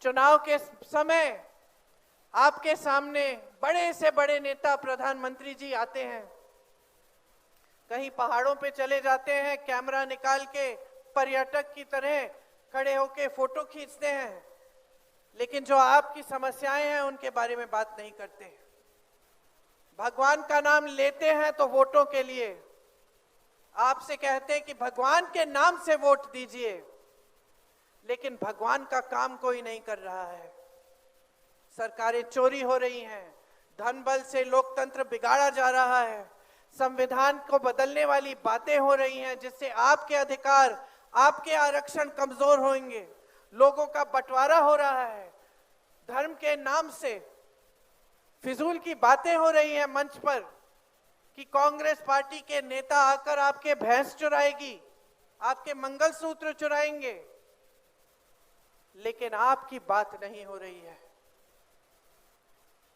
चुनाव के समय आपके सामने बड़े से बड़े नेता प्रधानमंत्री जी आते हैं, कहीं पहाड़ों पे चले जाते हैं, कैमरा निकाल के पर्यटक की तरह खड़े होके फोटो खींचते हैं, लेकिन जो आपकी समस्याएं हैं उनके बारे में बात नहीं करते। भगवान का नाम लेते हैं तो वोटों के लिए, आपसे कहते हैं कि भगवान के नाम से वोट दीजिए, लेकिन भगवान का काम कोई नहीं कर रहा है। सरकारें चोरी हो रही हैं, धन बल से लोकतंत्र बिगाड़ा जा रहा है, संविधान को बदलने वाली बातें हो रही हैं जिससे आपके अधिकार, आपके आरक्षण कमजोर होंगे, लोगों का बंटवारा हो रहा है, धर्म के नाम से फिजूल की बातें हो रही हैं मंच पर कि कांग्रेस पार्टी के नेता आकर आपके भैंस चुराएगी, आपके मंगलसूत्र चुराएंगे, लेकिन आपकी बात नहीं हो रही है।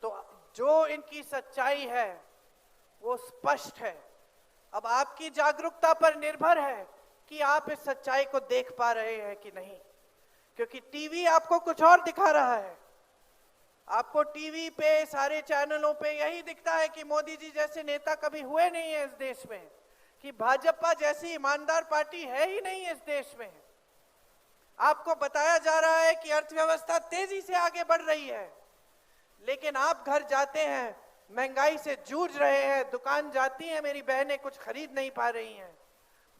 तो जो इनकी सच्चाई है वो स्पष्ट है। अब आपकी जागरूकता पर निर्भर है कि आप इस सच्चाई को देख पा रहे हैं कि नहीं, क्योंकि टीवी आपको कुछ और दिखा रहा है। आपको टीवी पे, सारे चैनलों पे यही दिखता है कि मोदी जी जैसे नेता कभी हुए नहीं है इस देश में, कि भाजपा जैसी ईमानदार पार्टी है ही नहीं इस देश में। आपको बताया जा रहा है कि अर्थव्यवस्था तेजी से आगे बढ़ रही है, लेकिन आप घर जाते हैं, महंगाई से जूझ रहे हैं, दुकान जाती हैं, मेरी बहनें कुछ खरीद नहीं पा रही हैं,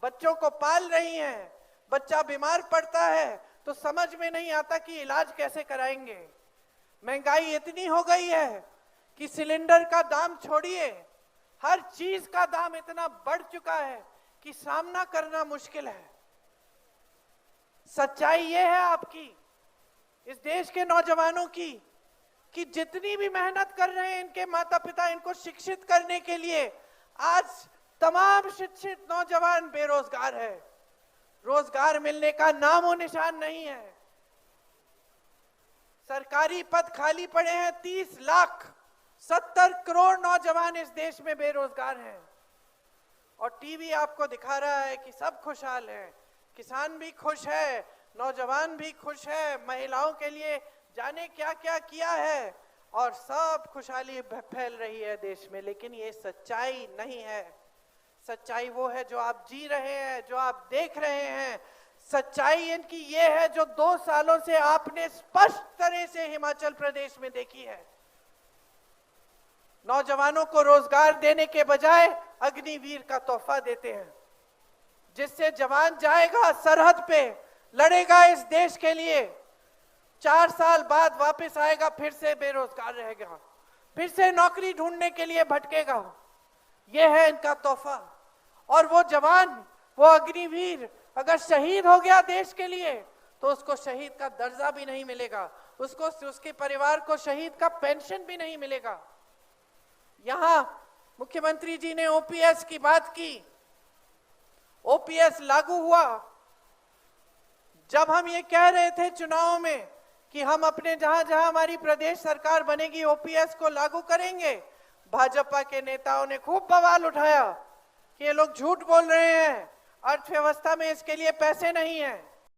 बच्चों को पाल रही हैं, बच्चा बीमार पड़ता है तो समझ में नहीं आता कि इलाज कैसे कराएंगे। महंगाई इतनी हो गई है कि सिलेंडर का दाम छोड़िए, हर चीज का दाम इतना बढ़ चुका है कि सामना करना मुश्किल है। सच्चाई ये है आपकी, इस देश के नौजवानों की, कि जितनी भी मेहनत कर रहे हैं इनके माता पिता इनको शिक्षित करने के लिए, आज तमाम शिक्षित नौजवान बेरोजगार है, रोजगार मिलने का नामो निशान नहीं है। सरकारी पद खाली पड़े हैं, 30 लाख, 70 करोड़ नौजवान इस देश में बेरोजगार हैं। और टीवी आपको दिखा रहा है कि सब खुशहाल है, किसान भी खुश है, नौजवान भी खुश है, महिलाओं के लिए जाने क्या क्या किया है, और सब खुशहाली फैल रही है देश में। लेकिन ये सच्चाई नहीं है। सच्चाई वो है जो आप जी रहे हैं, जो आप देख रहे हैं। सच्चाई इनकी ये है जो 2 सालों से आपने स्पष्ट तरह से हिमाचल प्रदेश में देखी है। नौजवानों को रोजगार देने के बजाय अग्निवीर का तोहफा देते हैं, जिससे जवान जाएगा सरहद पे, लड़ेगा इस देश के लिए, 4 साल बाद वापस आएगा, फिर से बेरोजगार रहेगा, फिर से नौकरी ढूंढने के लिए भटकेगा। यह है इनका तोहफा। और वो जवान, वो अग्निवीर अगर शहीद हो गया देश के लिए तो उसको शहीद का दर्जा भी नहीं मिलेगा, उसको, उसके परिवार को शहीद का पेंशन भी नहीं मिलेगा। यहां मुख्यमंत्री जी ने ओपीएस की बात की, ओपीएस लागू हुआ। जब हम ये कह रहे थे चुनाव में कि हम अपने जहां जहां हमारी प्रदेश सरकार बनेगी ओपीएस को लागू करेंगे, भाजपा के नेताओं ने खूब बवाल उठाया कि ये लोग झूठ बोल रहे हैं, अर्थव्यवस्था में इसके लिए पैसे नहीं है।